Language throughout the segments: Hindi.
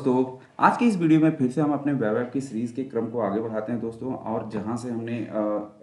दोस्तों, आज की इस वीडियो में फिर से हम अपने वेब ऐप की सीरीज़ के क्रम को आगे बढ़ाते हैं दोस्तों। और जहां से हमने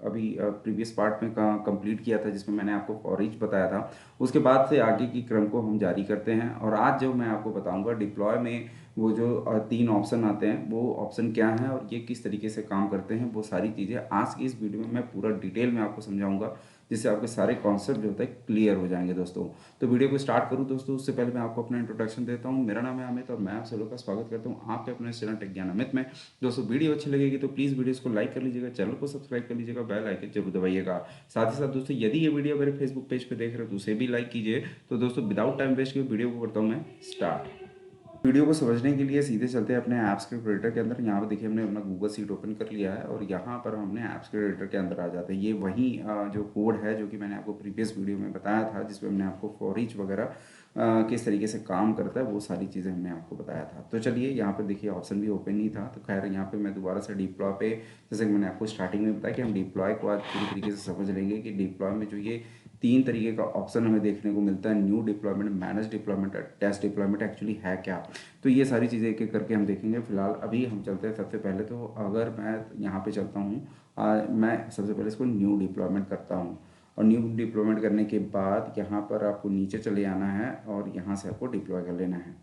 अभी प्रीवियस पार्ट में कंप्लीट किया था, जिसमें मैंने आपको फॉर ईच बताया था, उसके बाद से आगे की क्रम को हम जारी करते हैं। और आज जो मैं आपको बताऊंगा डिप्लॉय में वो जो तीन ऑप्शन आते हैं, वो ऑप्शन क्या हैं और ये किस तरीके से काम करते हैं, वो सारी चीज़ें आज की इस वीडियो में मैं पूरा डिटेल में आपको समझाऊंगा, जिससे आपके सारे कॉन्सेप्ट जो होता है क्लियर हो जाएंगे दोस्तों। तो वीडियो को स्टार्ट करूं दोस्तों, उससे पहले मैं आपको अपना इंट्रोडक्शन देता हूं। मेरा नाम है अमित और मैं आप सभी का स्वागत करता हूं आपके अपने चैनल टेक ज्ञान अमित में। दोस्तों, वीडियो अच्छी लगेगी तो प्लीज़ वीडियोस को लाइक कर लीजिएगा, चैनल को सब्सक्राइब कर लीजिएगा, बेल आइकन जरूर दबाइएगा। साथ ही साथ दोस्तों, यदि ये वीडियो मेरे फेसबुक पेज पर देख रहे हो तो उसे भी लाइक कीजिए। तो दोस्तों, विदाउट टाइम वेस्ट किए वीडियो को करता हूँ मैं स्टार्ट। वीडियो को समझने के लिए सीधे चलते हैं अपने ऐप्स के क्रिएटर के अंदर। यहाँ पर देखिए, हमने अपना गूगल सीट ओपन कर लिया है और यहाँ पर हमने ऐप्स के क्रिएटर के अंदर आ जाते हैं। ये वही जो कोड है जो कि मैंने आपको प्रीवियस वीडियो में बताया था, जिसमें हमने आपको फॉर ईच वगैरह किस तरीके से काम करता है, वो सारी चीज़ें हमने आपको बताया था। तो चलिए, यहाँ पर देखिए ऑप्शन भी ओपन नहीं था, तो खैर यहाँ पे मैं दोबारा से डिप्लॉय पे, जैसे कि मैंने आपको स्टार्टिंग में बताया कि हम डिप्लॉय को आज पूरी तरीके से समझ लेंगे कि डिप्लॉय में जो ये तीन तरीके का ऑप्शन हमें देखने को मिलता है, new deployment, manage deployment, test deployment actually है क्या। तो ये सारी चीज़ें एक एक करके हम देखेंगे। फिलहाल अभी हम चलते हैं सबसे पहले, तो अगर मैं यहाँ पे चलता हूँ, मैं सबसे पहले इसको न्यू डिप्लॉयमेंट करता हूँ। और न्यू डिप्लॉयमेंट करने के बाद यहाँ पर आपको नीचे चले आना है और यहाँ से आपको डिप्लॉय कर लेना है।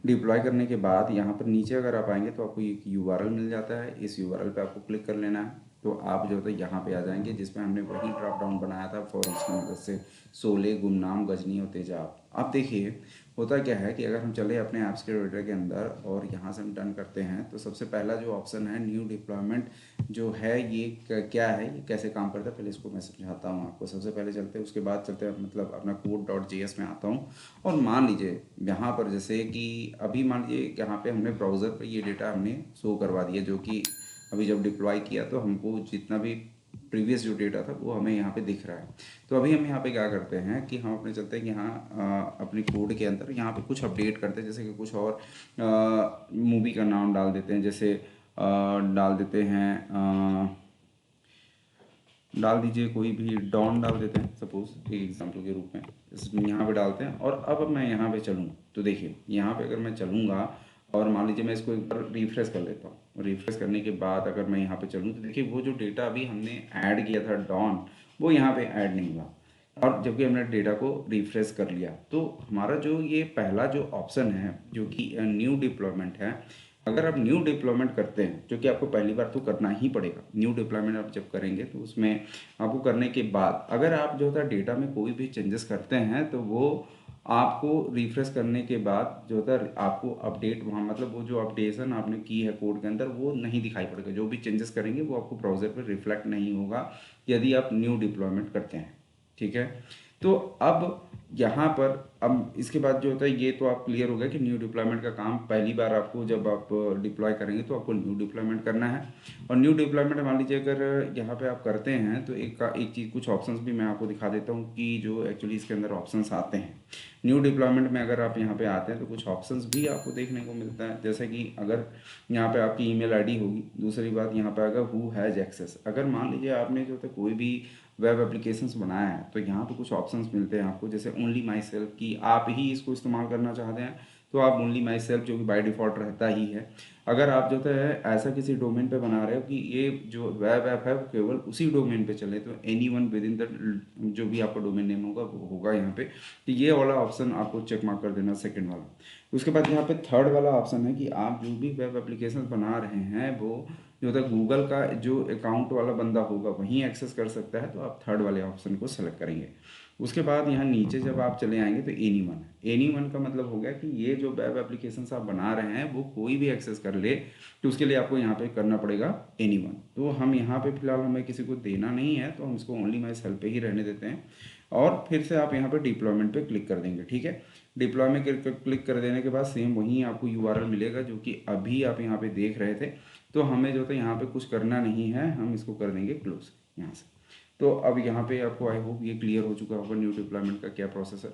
डिप्लॉय करने के बाद यहाँ पर नीचे अगर आप आएंगे तो आपको एक यूआरएल मिल जाता है। इस यूआरएल पे आपको क्लिक कर लेना है, तो आप जो है यहाँ पे आ जाएंगे, जिसमें हमने वही ड्रॉप डाउन बनाया था फॉर ईच की मदद से, शोले, गुमनाम, गजनी और तेजाब। अब देखिए, होता क्या है कि अगर हम चले अपने ऐप्स के क्रिएटर के अंदर और यहाँ से हम डन करते हैं, तो सबसे पहला जो ऑप्शन है न्यू डिप्लॉयमेंट जो है, ये क्या है, ये कैसे काम करता है, पहले इसको मैं समझाता हूँ आपको। सबसे पहले चलते हैं, उसके बाद चलते हैं मतलब अपना code.js में आता हूँ। और मान लीजिए यहाँ पर, जैसे कि अभी मान लीजिए यहाँ पे हमने ब्राउज़र पे ये डेटा हमने शो करवा दिया, जो कि अभी जब डिप्लॉय किया तो हमको जितना भी प्रीवियस जो डेटा था वो हमें यहाँ पे दिख रहा है। तो अभी हम यहाँ पे क्या करते हैं कि हम अपने चलते हैं यहाँ अपनी कोड के अंदर, यहाँ पे कुछ अपडेट करते हैं, जैसे कि कुछ और मूवी का नाम डाल देते हैं, जैसे डाल देते हैं, डाल दीजिए कोई भी डॉन डाल देते हैं सपोज एक एग्जांपल के रूप में, इसमें यहाँ पे डालते हैं। और अब मैं यहाँ पे चलूँ तो देखिए, यहाँ पे अगर मैं चलूँगा और मान लीजिए मैं इसको एक बार रिफ्रेश कर लेता हूँ, रिफ्रेश करने के बाद अगर मैं यहाँ पे चलूँ तो देखिए, वो जो डेटा अभी हमने ऐड किया था डॉन, वो यहाँ पे ऐड नहीं हुआ। और जबकि हमने डेटा को रिफ्रेश कर लिया, तो हमारा जो ये पहला जो ऑप्शन है जो कि न्यू डिप्लॉयमेंट है, अगर आप न्यू डिप्लॉयमेंट करते हैं, जो कि आपको पहली बार तो करना ही पड़ेगा, न्यू डिप्लॉयमेंट आप जब करेंगे तो उसमें आपको करने के बाद अगर आप जो होता है डेटा में कोई भी चेंजेस करते हैं, तो वो आपको रिफ्रेश करने के बाद जो होता है आपको अपडेट, वहाँ मतलब वो जो अपडेशन आपने की है कोड के अंदर, वो नहीं दिखाई पड़ेगा। जो भी चेंजेस करेंगे वो आपको ब्राउज़र पर रिफ्लेक्ट नहीं होगा, यदि आप न्यू डिप्लॉयमेंट करते हैं। ठीक है, तो अब यहाँ पर अब इसके बाद जो होता है, ये तो आप क्लियर हो गया कि न्यू डिप्लॉयमेंट का काम पहली बार आपको जब आप डिप्लॉय करेंगे तो आपको न्यू डिप्लॉयमेंट करना है। और न्यू डिप्लॉयमेंट मान लीजिए अगर यहाँ पे आप करते हैं, तो एक चीज़, कुछ ऑप्शंस भी मैं आपको दिखा देता हूँ कि जो एक्चुअली इसके अंदर ऑप्शंस आते हैं। न्यू डिप्लॉयमेंट में अगर आप यहाँ पे आते हैं तो कुछ ऑप्शंस भी आपको देखने को मिलता है, जैसे कि अगर यहाँ पे आपकी ईमेल आईडी होगी। दूसरी बात, यहाँ पे अगर हु हैज़ एक्सेस, अगर मान लीजिए आपने जो है कोई भी वेब एप्लीकेशंस बनाया है, तो यहाँ पे कुछ ऑप्शंस मिलते हैं आपको, जैसे ओनली माई सेल्फ, की आप ही इसको इस्तेमाल करना चाहते हैं तो आप ओनली माई सेल्फ, जो कि बाय डिफ़ॉल्ट रहता ही है। अगर आप जो है ऐसा किसी डोमेन पे बना रहे हो कि ये जो वेब ऐप है वो केवल उसी डोमेन पे चले, तो any one with in the, जो भी आपका डोमेन नेम होगा वो होगा यहाँ पे, तो ये वाला ऑप्शन आपको चेक मार्क कर देना, सेकंड वाला। उसके बाद यहाँ पे थर्ड वाला ऑप्शन है कि आप जो भी वेब एप्लीकेशन बना रहे हैं, वो जो होता है गूगल का जो अकाउंट वाला बंदा होगा वहीं एक्सेस कर सकता है, तो आप थर्ड वाले ऑप्शन को सेलेक्ट करेंगे। उसके बाद यहाँ नीचे जब आप चले आएंगे तो एनी वन है। एनी वन का मतलब हो गया कि ये जो वेब एप्लीकेशन आप बना रहे हैं वो कोई भी एक्सेस कर ले, तो उसके लिए आपको यहाँ पे करना पड़ेगा एनी वन। तो हम यहाँ पे फिलहाल हमें किसी को देना नहीं है, तो हम इसको ओनली माई सेल्फ पे ही रहने देते हैं। और फिर से आप यहाँ पे डिप्लॉयमेंट पे क्लिक कर देंगे। ठीक है, डिप्लॉयमेंट क्लिक कर देने के बाद सेम वहीं आपको यूआरएल मिलेगा जो कि अभी आप यहाँ पे देख रहे थे। तो हमें जो था यहाँ पे कुछ करना नहीं है, हम इसको कर देंगे क्लोज यहाँ से। तो अब यहाँ पे आपको आई होप ये क्लियर हो चुका होगा न्यू डिप्लॉयमेंट का क्या प्रोसेस है।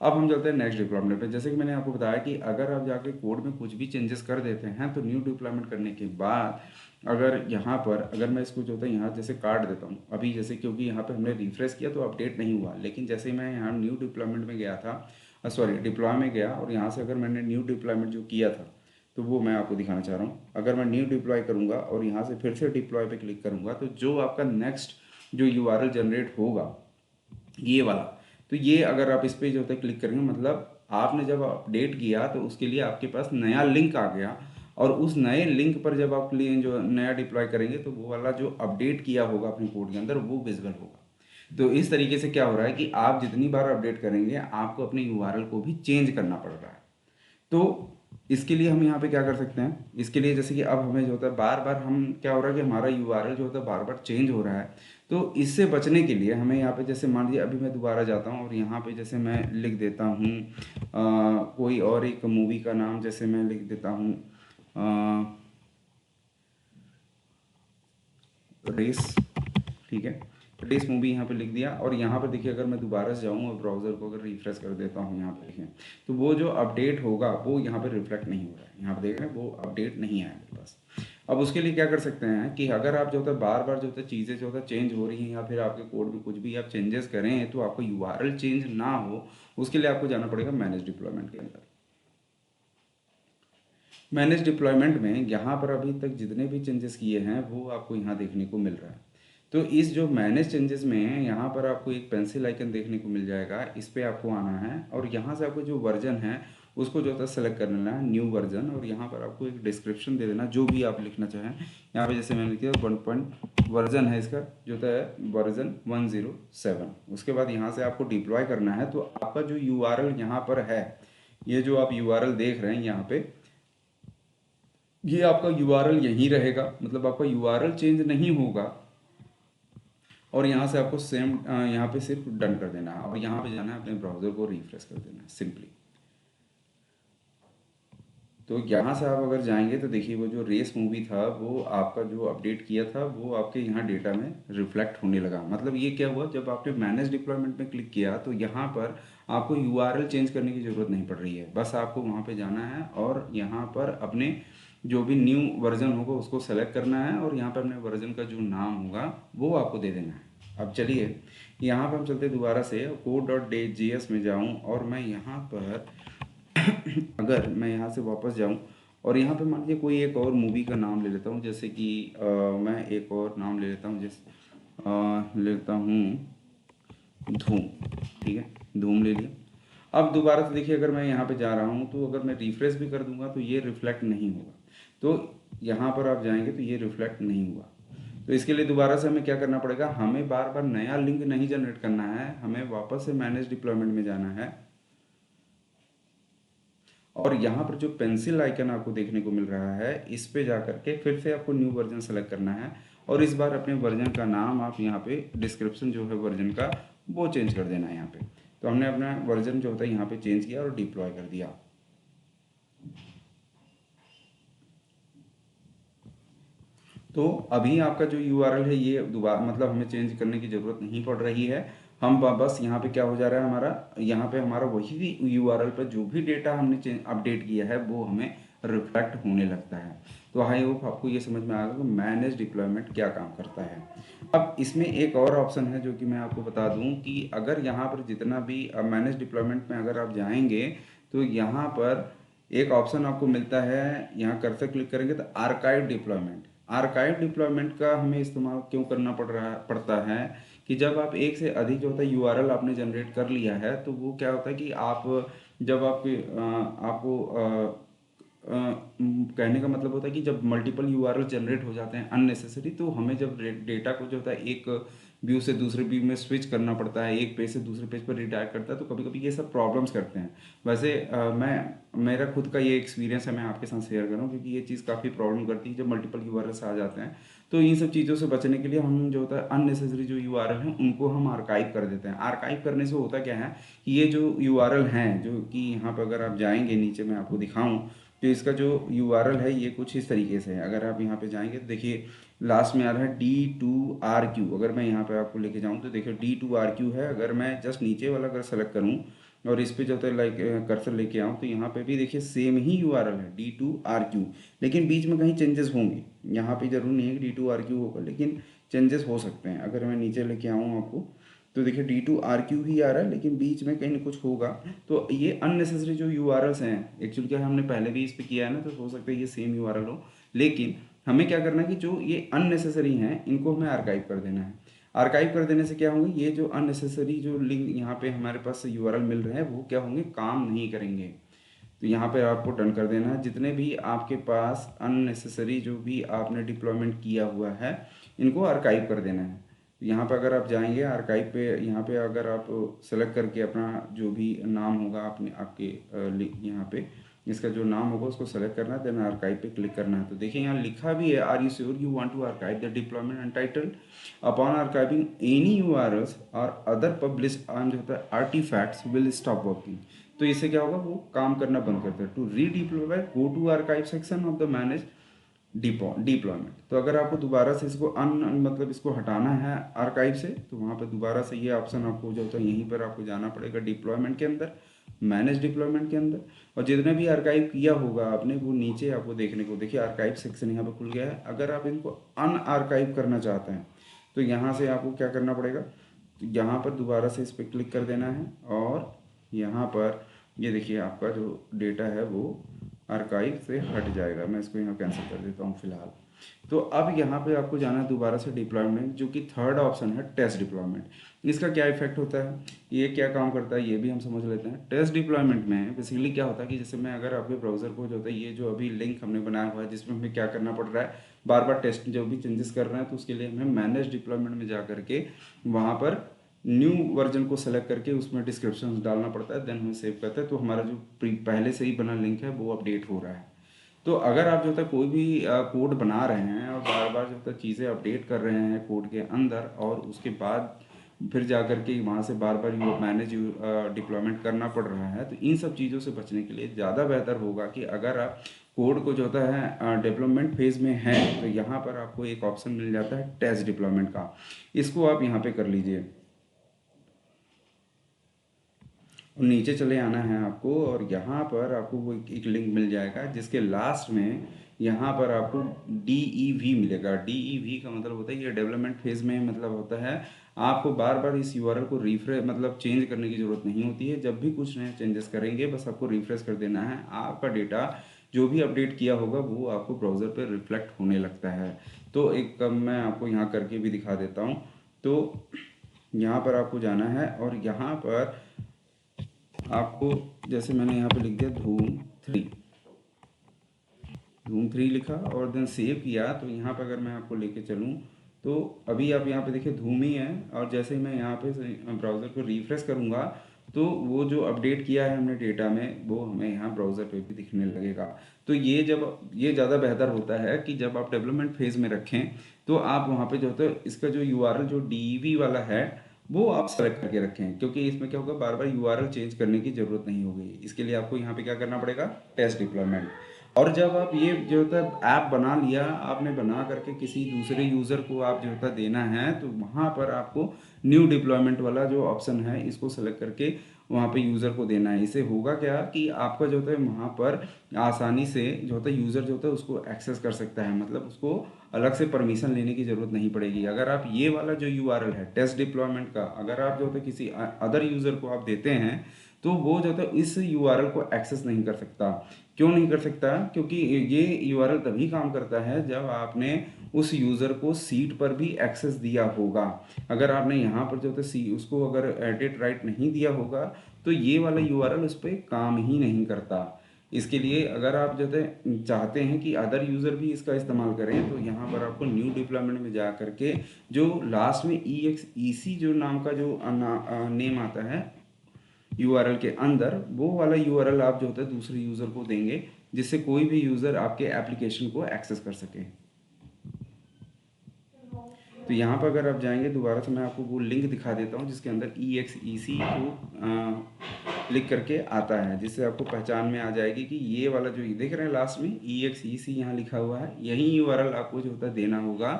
अब हम चलते हैं नेक्स्ट डिप्लॉयमेंट पे। जैसे कि मैंने आपको बताया कि अगर आप जाके कोड में कुछ भी चेंजेस कर देते हैं, तो न्यू डिप्लॉयमेंट करने के बाद अगर यहाँ पर अगर मैं इसको जो होता है यहाँ जैसे काट देता हूँ अभी, जैसे क्योंकि यहाँ पे हमने रिफ्रेश किया तो अपडेट नहीं हुआ, लेकिन जैसे मैं यहाँ न्यू डिप्लॉयमेंट में गया था, सॉरी डिप्लॉय में गया और यहाँ से अगर मैंने न्यू डिप्लॉयमेंट जो किया था तो वो मैं आपको दिखाना चाह रहा हूँ। अगर मैं न्यू डिप्लॉय करूँगा और यहाँ से फिर से डिप्लॉय पे क्लिक करूँगा तो जो आपका नेक्स्ट जो यूआरएल जनरेट होगा ये वाला, तो ये अगर आप इस पे जो होता है क्लिक करेंगे, मतलब आपने जब अपडेट किया तो उसके लिए आपके पास नया लिंक आ गया, और उस नए लिंक पर जब आप जो नया डिप्लॉय करेंगे तो वो वाला जो अपडेट किया होगा अपने कोड के अंदर वो विजिबल होगा। तो इस तरीके से क्या हो रहा है कि आप जितनी बार अपडेट करेंगे आपको अपने यूआरएल को भी चेंज करना पड़ रहा है। तो इसके लिए हम यहाँ पे क्या कर सकते हैं, इसके लिए जैसे कि अब हमें जो होता है बार बार हम क्या हो रहा है कि हमारा यूआरएल जो होता है बार बार चेंज हो रहा है। तो इससे बचने के लिए हमें यहाँ पे जैसे मान लीजिए अभी मैं दोबारा जाता हूँ और यहाँ पे जैसे मैं लिख देता हूँ कोई और एक मूवी का नाम, जैसे मैं लिख देता हूँ रेस, ठीक है, रेस मूवी यहाँ पे लिख दिया। और यहाँ पर देखिए अगर मैं दोबारा से जाऊँ और ब्राउज़र को अगर रिफ्रेश कर देता हूँ यहाँ पे देखें तो वो जो अपडेट होगा वो यहाँ पे रिफ्लेक्ट नहीं हो रहा है, यहाँ पे देख रहे हैं वो अपडेट नहीं आया मेरे पास। अब उसके लिए क्या कर सकते हैं कि अगर आप जो होता है बार बार जो होता है चीज़ें जो होता है चेंज हो रही हैं या फिर आपके कोड में कुछ भी आप चेंजेस करें तो आपको यूआरएल चेंज ना हो, उसके लिए आपको जाना पड़ेगा मैनेज डिप्लॉयमेंट के अंदर। मैनेज डिप्लॉयमेंट में यहाँ पर अभी तक जितने भी चेंजेस किए हैं वो आपको यहाँ देखने को मिल रहा है। तो इस जो मैनेज चेंजेस में यहाँ पर आपको एक पेंसिल आइकन देखने को मिल जाएगा, इस पर आपको आना है और यहाँ से आपको जो वर्जन है उसको जो होता है सेलेक्ट कर लेना है न्यू वर्जन, और यहाँ पर आपको एक डिस्क्रिप्शन दे देना जो भी आप लिखना चाहें। यहाँ पे जैसे मैंने लिख दिया 1 वर्जन है इसका जो होता है वर्जन 107। उसके बाद यहाँ से आपको डिप्लॉय करना है तो आपका जो यूआरएल यहाँ पर है, ये जो आप यूआरएल देख रहे हैं यहाँ पे, ये आपका यूआरएल यहीं रहेगा, मतलब आपका यूआरएल चेंज नहीं होगा। और यहाँ से आपको सेम यहाँ पे सिर्फ डन कर देना है और यहाँ पे जाना है अपने ब्राउज़र को रिफ्रेश कर देना है सिंपली। तो यहाँ से आप अगर जाएंगे तो देखिए वो जो रेस मूवी था वो आपका जो अपडेट किया था वो आपके यहाँ डेटा में रिफ्लेक्ट होने लगा। मतलब ये क्या हुआ, जब आपने मैनेज डिप्लॉयमेंट में क्लिक किया तो यहाँ पर आपको यूआरएल चेंज करने की ज़रूरत नहीं पड़ रही है, बस आपको वहाँ पे जाना है और यहाँ पर अपने जो भी न्यू वर्जन होगा उसको सेलेक्ट करना है और यहाँ पर अपने वर्जन का जो नाम होगा वो आपको दे देना है। अब चलिए यहाँ पर हम चलते दोबारा से code.js में जाऊँ और मैं यहाँ पर अगर मैं यहाँ से वापस जाऊँ और यहाँ पे मान लीजिए कोई एक और मूवी का नाम ले लेता हूँ, जैसे कि मैं एक और नाम ले लेता हूँ, जैसे ले लेता हूँ धूम, ठीक है, धूम ले लिया। अब दोबारा से देखिए अगर मैं यहाँ पे जा रहा हूँ तो अगर मैं रिफ्रेश भी कर दूंगा तो ये रिफ्लेक्ट नहीं होगा। तो यहाँ पर आप जाएंगे तो ये रिफ्लेक्ट नहीं हुआ। तो इसके लिए दोबारा से हमें क्या करना पड़ेगा, हमें बार बार नया लिंक नहीं जनरेट करना है, हमें वापस से मैनेज डिप्लॉयमेंट में जाना है और यहाँ पर जो पेंसिल आइकन आपको देखने को मिल रहा है इस पे जा करके फिर से आपको न्यू वर्जन सेलेक्ट करना है और इस बार अपने वर्जन का नाम आप यहाँ पे डिस्क्रिप्शन जो है वर्जन का वो चेंज कर देना है यहाँ पे। तो हमने अपना वर्जन जो होता है यहाँ पे चेंज किया और डिप्लॉय कर दिया। तो अभी आपका जो यूआरएल है ये दोबारा मतलब हमें चेंज करने की ज़रूरत नहीं पड़ रही है। हम बस यहाँ पे क्या हो जा रहा है हमारा, यहाँ पे हमारा वही यूआरएल पर जो भी डेटा हमने अपडेट किया है वो हमें रिफ्लेक्ट होने लगता है। तो आई होप आपको ये समझ में आ गया कि मैनेज डिप्लॉयमेंट क्या काम करता है। अब इसमें एक और ऑप्शन है जो कि मैं आपको बता दूं कि अगर यहाँ पर जितना भी मैनेज डिप्लॉयमेंट में अगर आप जाएंगे तो यहाँ पर एक ऑप्शन आपको मिलता है, यहाँ कर्सर क्लिक करेंगे तो आर्काइव डिप्लॉयमेंट। आर्काइव डिप्लॉयमेंट का हमें इस्तेमाल क्यों करना पड़ता है कि जब आप एक से अधिक जो होता है यूआरएल आपने जनरेट कर लिया है तो वो क्या होता है कि आप जब आपके आपको कहने का मतलब होता है कि जब मल्टीपल यूआरएल जनरेट हो जाते हैं अननेसेसरी, तो हमें जब डेटा को जो होता है एक व्यू से दूसरे व्यू में स्विच करना पड़ता है, एक पेज से दूसरे पेज पर रिडायरेक्ट करता है, तो कभी कभी ये सब प्रॉब्लम्स करते हैं। वैसे मेरा खुद का ये एक्सपीरियंस है, मैं आपके साथ शेयर कर रहा हूँ क्योंकि ये चीज़ काफ़ी प्रॉब्लम करती है जब मल्टीपल यूआरएल्स आ जाते हैं। तो इन सब चीज़ों से बचने के लिए हम जो होता है अननेसेसरी जो यूआरएल हैं उनको हम आर्काइव कर देते हैं। आर्काइव करने से होता क्या है कि ये जो यूआरएल हैं जो कि यहाँ पर अगर आप जाएंगे नीचे मैं आपको दिखाऊं तो इसका जो यूआरएल है ये कुछ इस तरीके से है। अगर आप यहाँ पे जाएंगे तो देखिए लास्ट में आ रहा है D2RQ। अगर मैं यहाँ पे आपको लेके जाऊँ तो देखिए D2RQ है। अगर मैं जस्ट नीचे वाला अगर सेलेक्ट करूँ और इस पे जो होता है लाइक कर्सर लेके आऊँ तो यहाँ पे भी देखिए सेम ही यूआरएल है D2RQ, लेकिन बीच में कहीं चेंजेस होंगे। यहाँ पे जरूर नहीं है कि D2RQ होगा, लेकिन चेंजेस हो सकते हैं। अगर मैं नीचे लेके आऊँ आपको तो देखिए D2RQ ही आ रहा है, लेकिन बीच में कहीं ना कुछ होगा। तो ये अननेसेसरी जो यूआरएल्स हैं, एक्चुअली क्या है, हमने पहले भी इस पे किया है ना, तो हो सकता है ये सेम यूआरएल हो। लेकिन हमें क्या करना है कि जो ये अननेसेसरी हैं इनको हमें आर्काइव कर देना है। आर्काइव कर देने से क्या होंगे, ये जो अननेसेसरी जो लिंक यहाँ पे हमारे पास यूआरएल मिल रहे हैं वो क्या होंगे, काम नहीं करेंगे। तो यहाँ पे आपको डन कर देना है। जितने भी आपके पास अननेसेसरी जो भी आपने डिप्लॉयमेंट किया हुआ है इनको आर्काइव कर देना है। तो यहाँ पे अगर आप जाएंगे आर्काइव पे, यहाँ पे अगर आप सेलेक्ट करके अपना जो भी नाम होगा आपने आपके यहाँ पे इसका जो नाम होगा उसको सेलेक्ट करना है, देन आर्काइव पे क्लिक करना है। तो देखिए यहाँ लिखा भी है, are you sure you want to archive the deployment untitled upon archiving any URLs or other published on जो होता है आर्टिफैक्ट्स विल स्टॉप वर्किंग। तो इससे क्या होगा, वो काम करना बंद कर देगा। To redeploy go to archive section of the manage deployment. तो अगर आपको दोबारा से इसको मतलब इसको हटाना है आर्काइव से, तो वहाँ पर दोबारा से ये ऑप्शन आपको जो होता है यहीं पर आपको जाना पड़ेगा डिप्लॉयमेंट के अंदर, मैनेज डिप्लॉयमेंट के अंदर। और जितने भी आर्काइव किया होगा आपने वो नीचे आपको देखने को, देखिए आर्काइव सेक्शन यहाँ पर खुल गया है। अगर आप इनको अनआर्काइव करना चाहते हैं तो यहाँ से आपको क्या करना पड़ेगा, तो यहाँ पर दोबारा से इस पर क्लिक कर देना है और यहाँ पर ये देखिए आपका जो डेटा है वो आर्काइव से हट जाएगा। मैं इसको यहाँ कैंसिल कर देता हूँ फिलहाल। तो अब यहाँ पे आपको जाना है दोबारा से डिप्लॉयमेंट, जो कि थर्ड ऑप्शन है टेस्ट डिप्लॉयमेंट। इसका क्या इफेक्ट होता है, ये क्या काम करता है, ये भी हम समझ लेते हैं। टेस्ट डिप्लॉयमेंट में बेसिकली क्या होता है कि जैसे मैं अगर आपके ब्राउज़र को जो होता है, ये जो अभी लिंक हमने बनाया हुआ है जिसमें हमें क्या करना पड़ रहा है, बार बार टेस्ट जो भी चेंजेस कर रहे हैं, तो उसके लिए हमें मैनेज डिप्लॉयमेंट में जा करके वहाँ पर न्यू वर्जन को सेलेक्ट करके उसमें डिस्क्रिप्शन डालना पड़ता है, देन हमें सेव करते हैं। तो हमारा जो पहले से ही बना लिंक है वो अपडेट हो रहा है। तो अगर आप जो है कोई भी कोड बना रहे हैं और बार बार जो है चीज़ें अपडेट कर रहे हैं कोड के अंदर, और उसके बाद फिर जा कर के वहाँ से बार बार मैनेज डिप्लॉयमेंट करना पड़ रहा है, तो इन सब चीज़ों से बचने के लिए ज़्यादा बेहतर होगा कि अगर आप कोड को जो होता है डेवलपमेंट फेज़ में है तो यहाँ पर आपको एक ऑप्शन मिल जाता है टेस्ट डिप्लॉयमेंट का। इसको आप यहाँ पे कर लीजिए और नीचे चले आना है आपको, और यहाँ पर आपको वो एक लिंक मिल जाएगा जिसके लास्ट में यहाँ पर आपको DEV मिलेगा। DEV का मतलब होता है ये डेवलपमेंट फेज में मतलब होता है आपको बार बार इस यूआरएल को रिफ्रेश मतलब चेंज करने की ज़रूरत नहीं होती है। जब भी कुछ नए चेंजेस करेंगे बस आपको रिफ्रेश कर देना है, आपका डेटा जो भी अपडेट किया होगा वो आपको ब्राउज़र पर रिफ्लेक्ट होने लगता है। तो एक मैं आपको यहाँ करके भी दिखा देता हूँ। तो यहाँ पर आपको जाना है और यहाँ पर आपको जैसे मैंने यहाँ पे लिख दिया धूम 3 लिखा और देन सेव किया। तो यहाँ पर अगर मैं आपको लेके चलूँ तो अभी आप यहाँ पे देखिए धूम ही है, और जैसे ही मैं यहाँ पे ब्राउज़र को रिफ्रेश करूँगा तो वो जो अपडेट किया है हमने डेटा में वो हमें यहाँ ब्राउज़र पे भी दिखने लगेगा। तो ये ज़्यादा बेहतर होता है कि जब आप डेवलपमेंट फेज़ में रखें तो आप वहाँ पे जो होता है इसका जो यूआरएल जो DEV वाला है वो आप सेलेक्ट करके रखें, क्योंकि इसमें क्या होगा बार बार यूआरएल चेंज करने की ज़रूरत नहीं होगी। इसके लिए आपको यहाँ पे क्या करना पड़ेगा, टेस्ट डिप्लॉयमेंट। और जब आप ये जो होता है ऐप बना लिया आपने, बना करके किसी दूसरे यूज़र को आप जो होता है देना है, तो वहाँ पर आपको न्यू डिप्लॉयमेंट वाला जो ऑप्शन है इसको सेलेक्ट करके वहाँ पे यूज़र को देना है। इससे होगा क्या कि आपका जो होता है वहाँ पर आसानी से जो होता है यूज़र जो होता है उसको एक्सेस कर सकता है, मतलब उसको अलग से परमिशन लेने की ज़रूरत नहीं पड़ेगी। अगर आप ये वाला जो यूआरएल है टेस्ट डिप्लॉयमेंट का अगर आप जो होता है किसी अदर यूज़र को आप देते हैं तो वो जो है इस यूआरएल को एक्सेस नहीं कर सकता। क्यों नहीं कर सकता, क्योंकि ये यूआरएल तभी काम करता है जब आपने उस यूज़र को सीट पर भी एक्सेस दिया होगा। अगर आपने यहाँ पर जो है उसको अगर एडिट राइट नहीं दिया होगा तो ये वाला यूआरएल उस पर काम ही नहीं करता। इसके लिए अगर आप जो है चाहते हैं कि अदर यूज़र भी इसका इस्तेमाल करें तो यहाँ पर आपको न्यू डिप्लॉयमेंट में जा करके जो लास्ट में EXEC जो नाम का जो नेम आता है यूआरएल के अंदर, वो वाला यूआरएल आप जो होता है दूसरे यूज़र को देंगे जिससे कोई भी यूज़र आपके एप्लीकेशन को एक्सेस कर सके। तो यहाँ पर अगर आप जाएंगे दोबारा से मैं आपको वो लिंक दिखा देता हूँ जिसके अंदर EXEC को लिख करके आता है, जिससे आपको पहचान में आ जाएगी कि ये वाला जो देख रहे हैं लास्ट में EXEC यहाँ लिखा हुआ है, यही यूआरएल आपको जो होता है देना होगा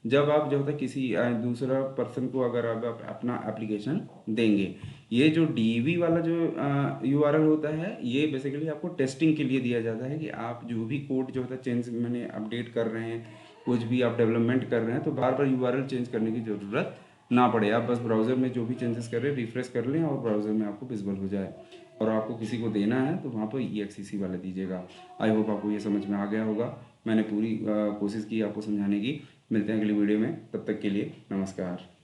जब आप जो होता है किसी दूसरा पर्सन को अगर आप अपना एप्लीकेशन देंगे। ये जो डीवी वाला जो यूआरएल होता है, ये बेसिकली आपको टेस्टिंग के लिए दिया जाता है कि आप जो भी कोड जो होता है चेंज मैंने अपडेट कर रहे हैं, कुछ भी आप डेवलपमेंट कर रहे हैं, तो बार बार यूआरएल चेंज करने की ज़रूरत ना पड़े। आप बस ब्राउज़र में जो भी चेंजेस कर रहे हैं रिफ्रेश कर लें और ब्राउज़र में आपको विजिबल हो जाए। और आपको किसी को देना है तो वहाँ पर EXEC वाला दीजिएगा। आई होप आपको ये समझ में आ गया होगा। मैंने पूरी कोशिश की आपको समझाने की। मिलते हैं अगली वीडियो में, तब तक के लिए नमस्कार।